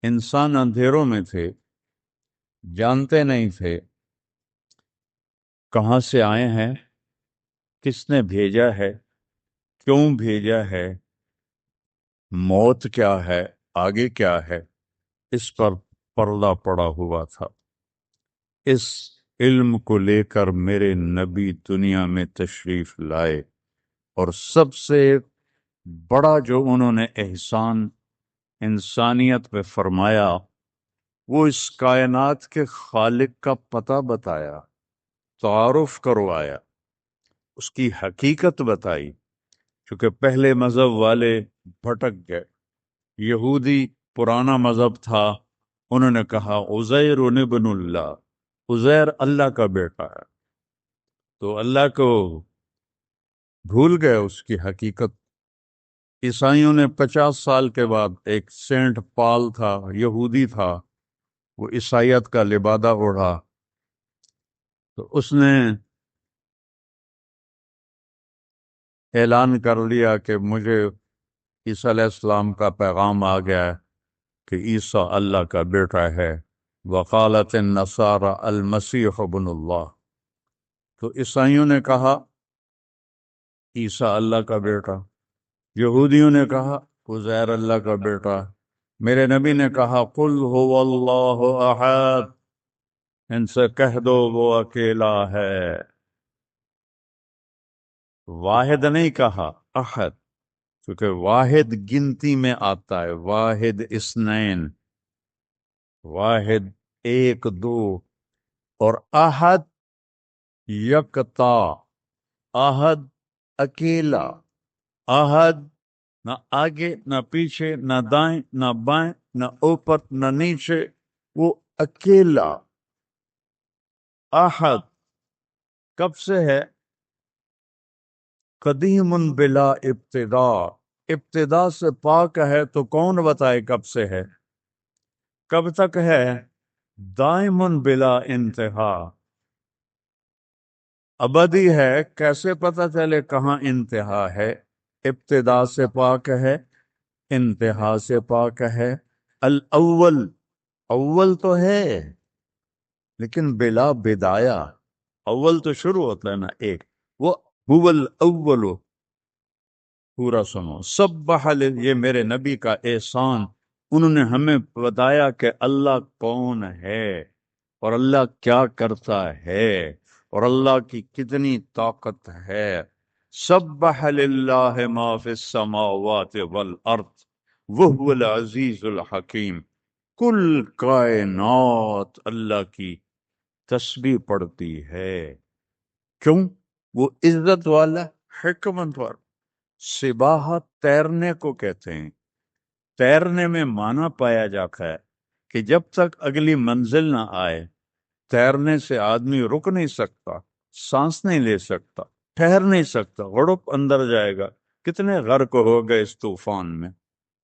انسان اندھیروں میں تھے، جانتے نہیں تھے کہاں سے آئے ہیں، کس نے بھیجا ہے، کیوں بھیجا ہے، موت کیا ہے، آگے کیا ہے، اس پر پردہ پڑا ہوا تھا۔ اس علم کو لے کر میرے نبی دنیا میں تشریف لائے، اور سب سے بڑا جو انہوں نے احسان انسانیت پہ فرمایا وہ اس کائنات کے خالق کا پتہ بتایا، تعارف کروایا، اس کی حقیقت بتائی۔ چونکہ پہلے مذہب والے بھٹک گئے، یہودی پرانا مذہب تھا، انہوں نے کہا عزیر ابن اللہ، عزیر اللہ کا بیٹا ہے، تو اللہ کو بھول گئے اس کی حقیقت۔ عیسائیوں نے 50 سال کے بعد، ایک سینٹ پال تھا، یہودی تھا، وہ عیسائیت کا لبادہ اوڑھا، تو اس نے اعلان کر لیا کہ مجھے عیسیٰ علیہ السلام کا پیغام آ گیا ہے کہ عیسیٰ اللہ کا بیٹا ہے، وقالت النصارى المسیح ابن اللہ۔ تو عیسائیوں نے کہا عیسیٰ اللہ کا بیٹا، یہودیوں نے کہا عزیر اللہ کا بیٹا، میرے نبی نے کہا قل هو اللہ احد، ان سے کہہ دو وہ اکیلا ہے، واحد نہیں کہا، احد، کیونکہ واحد گنتی میں آتا ہے، واحد اثنین، واحد ایک دو، اور احد یکتا، احد اکیلا، احد نہ آگے نہ پیچھے نہ دائیں نہ بائیں نہ اوپر نہ نیچے، وہ اکیلا احد کب سے ہے؟ قدیم بلا ابتدا، ابتدا سے پاک ہے، تو کون بتائے کب سے ہے، کب تک ہے؟ دائم بلا انتہا، ابدی ہے، کیسے پتہ چلے کہاں انتہا ہے؟ ابتدا سے پاک ہے، انتہا سے پاک ہے، الاول، اول تو ہے لیکن بلا بدایا، اول تو شروع ہوتا ہے نا ایک، وہ هو الاول، پورا سنو، سبح یہ میرے نبی کا احسان، انہوں نے ہمیں بتایا کہ اللہ کون ہے، اور اللہ کیا کرتا ہے، اور اللہ کی کتنی طاقت ہے۔ سبح للہ ما فی السماوات والارض وہو العزیز الحکیم، کل کائنات اللہ کی تسبیح پڑھتی ہے، کیوں؟ وہ عزت والا، حکمت والا۔ سباحت تیرنے کو کہتے ہیں، تیرنے میں معنی پایا جاتا ہے کہ جب تک اگلی منزل نہ آئے تیرنے سے آدمی رک نہیں سکتا، سانس نہیں لے سکتا، ٹھہر نہیں سکتا، غڑپ اندر جائے گا۔ کتنے غرق ہو گئے اس طوفان میں،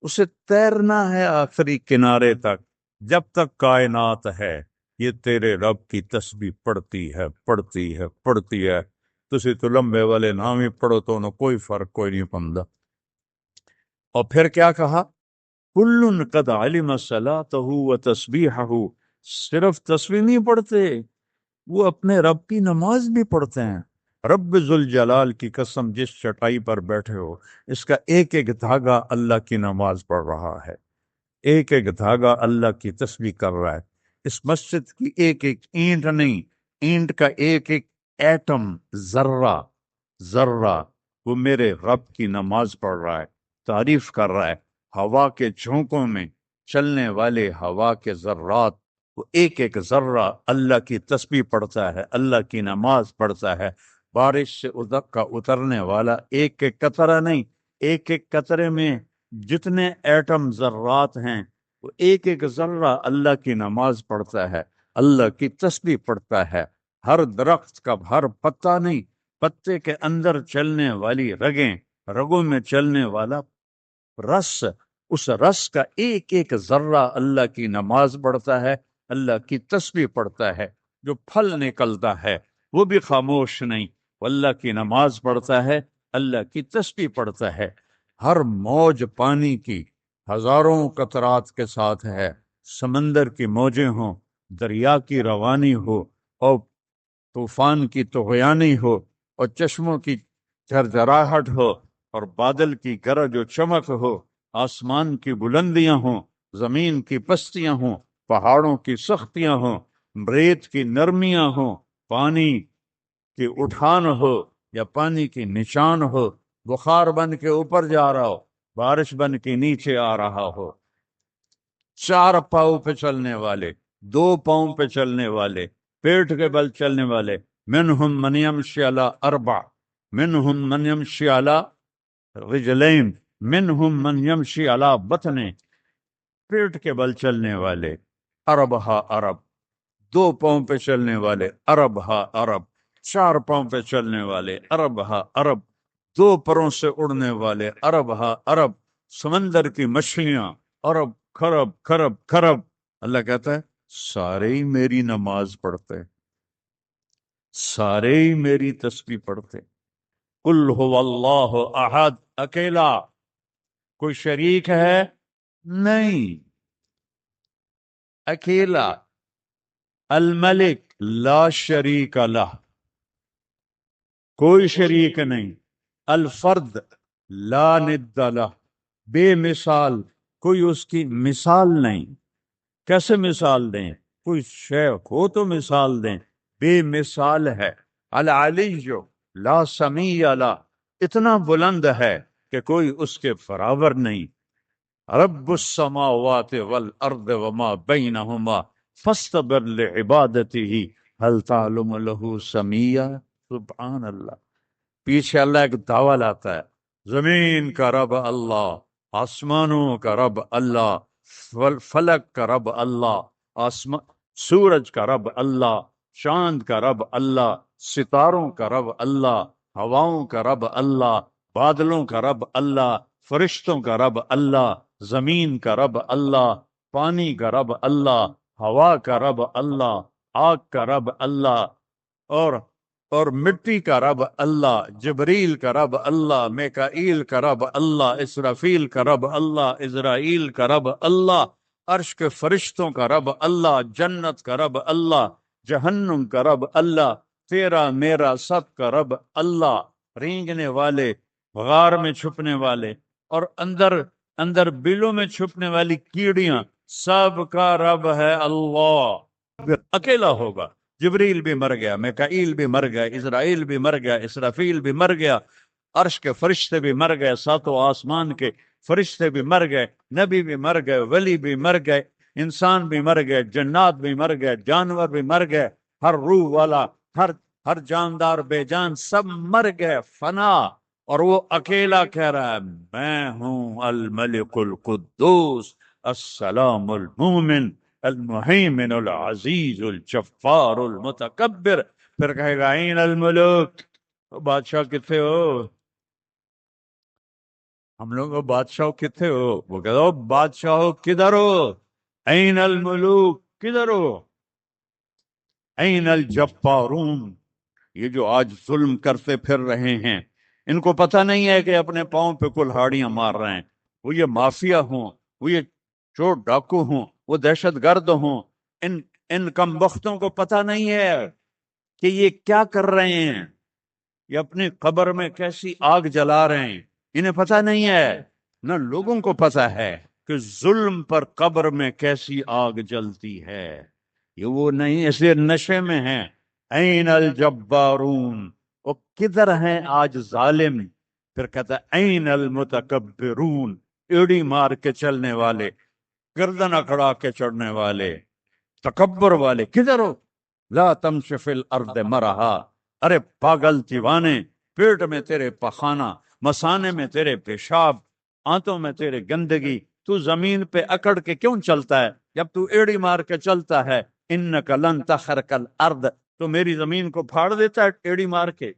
اسے تیرنا ہے آخری کنارے تک، جب تک کائنات ہے یہ تیرے رب کی تسبیح پڑھتی ہے، پڑھتی ہے، پڑھتی ہے۔ تسی تو لمبے والے نام ہی پڑھو تو انہوں کوئی فرق کوئی نہیں پڑتا۔ اور پھر کیا کہا؟ کل قد علم صلاتہ و تسبیحہ، صرف تسبیح نہیں پڑھتے، وہ اپنے رب کی نماز بھی پڑھتے ہیں۔ رب ذوالجلال کی قسم، جس چٹائی پر بیٹھے ہو اس کا ایک ایک دھاگا اللہ کی نماز پڑھ رہا ہے، ایک ایک دھاگا اللہ کی تسبیح کر رہا ہے۔ اس مسجد کی ایک ایک اینٹ نہیں، اینٹ کا ایک ایک ایٹم، ذرہ ذرہ، وہ میرے رب کی نماز پڑھ رہا ہے، تعریف کر رہا ہے۔ ہوا کے جھونکوں میں چلنے والے ہوا کے ذرات، وہ ایک ایک ذرہ اللہ کی تسبیح پڑھتا ہے، اللہ کی نماز پڑھتا ہے۔ بارش سے ادک کا اترنے والا ایک ایک قطرہ نہیں، ایک ایک قطرے میں جتنے ایٹم ذرات ہیں، وہ ایک ایک ذرہ اللہ کی نماز پڑھتا ہے، اللہ کی تسبیح پڑھتا ہے۔ ہر درخت کا ہر پتا نہیں، پتے کے اندر چلنے والی رگیں، رگوں میں چلنے والا رس، اس رس کا ایک ایک ذرہ اللہ کی نماز پڑھتا ہے، اللہ کی تسبیح پڑھتا ہے۔ جو پھل نکلتا ہے وہ بھی خاموش نہیں، وہ اللہ کی نماز پڑھتا ہے، اللہ کی تسبیح پڑھتا ہے۔ ہر موج پانی کی ہزاروں قطرات کے ساتھ ہے، سمندر کی موجیں ہوں، دریا کی روانی ہو، اور طوفان کی طغیانی ہو، اور چشموں کی جھرجھراہٹ ہو، اور بادل کی گرج و چمک ہو، آسمان کی بلندیاں ہوں، زمین کی پستیاں ہوں، پہاڑوں کی سختیاں ہوں، ریت کی نرمیاں ہوں، پانی کی اٹھان ہو یا پانی کی نشان ہو، بخار بن کے اوپر جا رہا ہو، بارش بن کے نیچے آ رہا ہو، چار پاؤں پہ چلنے والے، دو پاؤں پہ چلنے والے، پیٹ کے بل چلنے والے، منہم من یمشی علی اربع، منہم من یمشی علی رجلین، منہم من یمشی علی بطن، پیٹ کے بل چلنے والے، عرب ہا عرب، دو پاؤں پہ چلنے والے، عرب ہا عرب، چار پاؤں پہ چلنے والے، عرب ہا عرب، دو پروں سے اڑنے والے، عرب ہا عرب، سمندر کی مچھلیاں، عرب کھرب کھرب کھرب۔ اللہ کہتا ہے سارے ہی میری نماز پڑھتے، سارے ہی میری تسبیح پڑھتے۔ قل هو اللہ احد، اکیلا، کوئی شریک ہے نہیں، اکیلا، الملک لا شریک لہ، کوئی شریک نہیں، الفرد لا ند لہ، بے مثال، کوئی اس کی مثال نہیں۔ کیسے مثال دیں؟ کوئی شے ہو تو مثال دیں، بے مثال ہے۔ العلی جو لا سمیع لہ، اتنا بلند ہے کہ کوئی اس کے برابر نہیں۔ رب السماوات والارض وما بینہما فاستبر لعبادتہ هل تعلم له سمیع۔ سبحان اللہ۔ پیچھے اللہ ایک دعویٰ لاتا ہے، زمین کا رب اللہ، آسمانوں کا رب اللہ، فلک کا رب اللہ، سورج کا رب اللہ، چاند کا رب اللہ، ستاروں کا رب اللہ، ہواؤں کا رب اللہ، بادلوں کا رب اللہ، فرشتوں کا رب اللہ، زمین کا رب اللہ، پانی کا رب اللہ، ہوا کا رب اللہ، آگ کا رب اللہ، اور مٹی کا رب اللہ، جبریل کا رب اللہ، میکائیل کا رب اللہ، اسرافیل کا رب اللہ، اسرائیل کا رب اللہ، عرش کے فرشتوں کا رب اللہ، جنت کا رب اللہ، جہنم کا رب اللہ، تیرا میرا سب کا رب اللہ، رینگنے والے، غار میں چھپنے والے، اور اندر بلوں میں چھپنے والی کیڑیاں، سب کا رب ہے اللہ۔ اکیلا ہوگا، جبریل بھی مر گیا، میکائیل بھی مر گیا، اسرائیل بھی مر گیا، اسرافیل بھی مر گیا، عرش کے فرشتے بھی مر گئے، ساتوں آسمان کے فرشتے بھی مر گئے، نبی بھی مر گئے، ولی بھی مر گئے، انسان بھی مر گئے، جنات بھی مر گئے، جانور بھی مر گئے، ہر روح والا، ہر جاندار بے جان سب مر گئے، فنا۔ اور وہ اکیلا کہہ رہا ہے میں ہوں الملک القدوس السلام المومن المہیمن العزیز الجبار المتکبر۔ پھر کہے گا این الملوک، بادشاہ کتنے ہو؟ ہم لوگ بادشاہ کتنے ہو؟ وہ کہتا ہو بادشاہ کدھر ہو؟ این الملوک، کدھر ہو؟ این الجبارون، یہ جو آج ظلم کرتے پھر رہے ہیں، ان کو پتہ نہیں ہے کہ اپنے پاؤں پہ کلہاڑیاں مار رہے ہیں۔ وہ یہ مافیا ہوں، وہ یہ چور ڈاکو ہوں، وہ دہشت گرد ہوں، ان کم بختوں کو پتہ نہیں ہے کہ یہ کیا کر رہے ہیں، یہ اپنی قبر میں کیسی آگ جلا رہے ہیں۔ انہیں پتہ نہیں ہے، نہ لوگوں کو پتہ ہے کہ ظلم پر قبر میں کیسی آگ جلتی ہے۔ یہ وہ نہیں، اس لیے نشے میں ہیں۔ این الجبارون، وہ کدھر ہیں آج ظالم؟ پھر کہتا ہے این المتکبرون، ایڑی مار کے چلنے والے، گردن اکڑا کے چڑھنے والے، تکبر والے کدھر ہو؟ لا تمش فی الارض مرحا، ارے پاگل دیوانے، پیٹ میں تیرے پخانہ، مسانے میں تیرے پیشاب، آنتوں میں تیرے گندگی، تو زمین پہ اکڑ کے کیوں چلتا ہے؟ جب تو ایڑی مار کے چلتا ہے، انک لن تخرق الارض، تو میری زمین کو پھاڑ دیتا ہے ایڑی مار کے،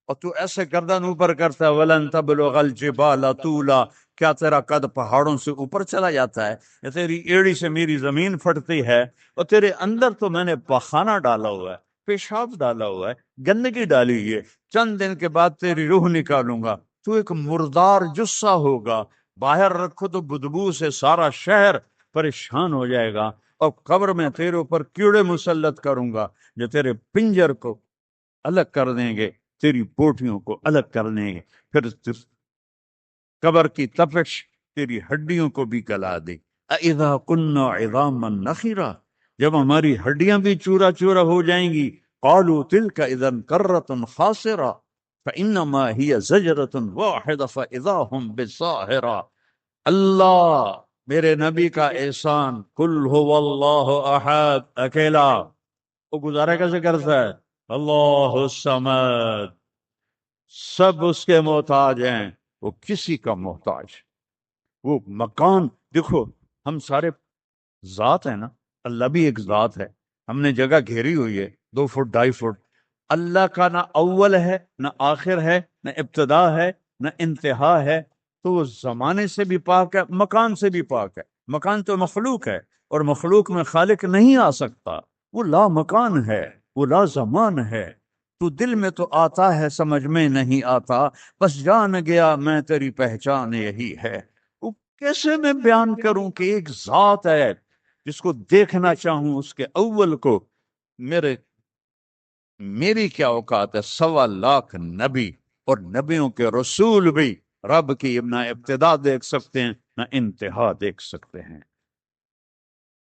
اور تو ایسے گردن اوپر کرتا ہے، ولن تبلغ الجبال طولا، کیا تیرا قد پہاڑوں سے اوپر چلا جاتا ہے؟ یا تیری ایڑی سے میری زمین پھٹتی ہے، اور تیرے اندر تو میں نے پخانہ ڈالا ہوا ہے، پیشاب ڈالا ہوا ہے، گندگی ڈالی ہوئی ہے، چند دن کے بعد تیری روح نکالوں گا، تو ایک مردار جثہ ہوگا، باہر رکھو تو بدبو سے سارا شہر پریشان ہو جائے گا، اور قبر میں تیرے اوپر کیڑے مسلط کروں گا جو تیرے پنجر کو الگ کر دیں گے، تیری بوٹیوں کو الگ کر دیں گے، پھر قبر کی تپش تیری ہڈیوں کو بھی گلا دے۔ اذا كنا عظاما نخرا، جب ہماری ہڈیاں بھی چورا چورا ہو جائیں گی، قالوا تلك اذا كرة خاسرة فانما هي زجرة واحدة فاذا هم بالساهرة۔ اللہ میرے نبی کا احسان، قل هو اللہ احد، اکیلا، وہ گزارا کیسے کرتا ہے؟ اللہ الصمد، سب اس کے محتاج ہیں، وہ کسی کا محتاج۔ وہ مکان دیکھو، ہم سارے ذات ہیں نا، اللہ بھی ایک ذات ہے، ہم نے جگہ گھیری ہوئی ہے 2 فٹ 2.5 فٹ۔ اللہ کا نہ اول ہے نہ آخر ہے نہ ابتدا ہے نہ انتہا ہے، تو وہ زمانے سے بھی پاک ہے، مکان سے بھی پاک ہے۔ مکان تو مخلوق ہے، اور مخلوق میں خالق نہیں آ سکتا، وہ لا مکان ہے، وہ لا زمان ہے۔ تو دل میں تو آتا ہے، سمجھ میں نہیں آتا، بس جان گیا میں تیری پہچان یہی ہے۔ وہ کیسے میں بیان کروں کہ ایک ذات ہے جس کو دیکھنا چاہوں، اس کے اول کو، میری کیا اوقات ہے؟ 1.25 نبی، اور نبیوں کے رسول بھی رب کی نہ ابتدا دیکھ سکتے ہیں نہ انتہا دیکھ سکتے ہیں۔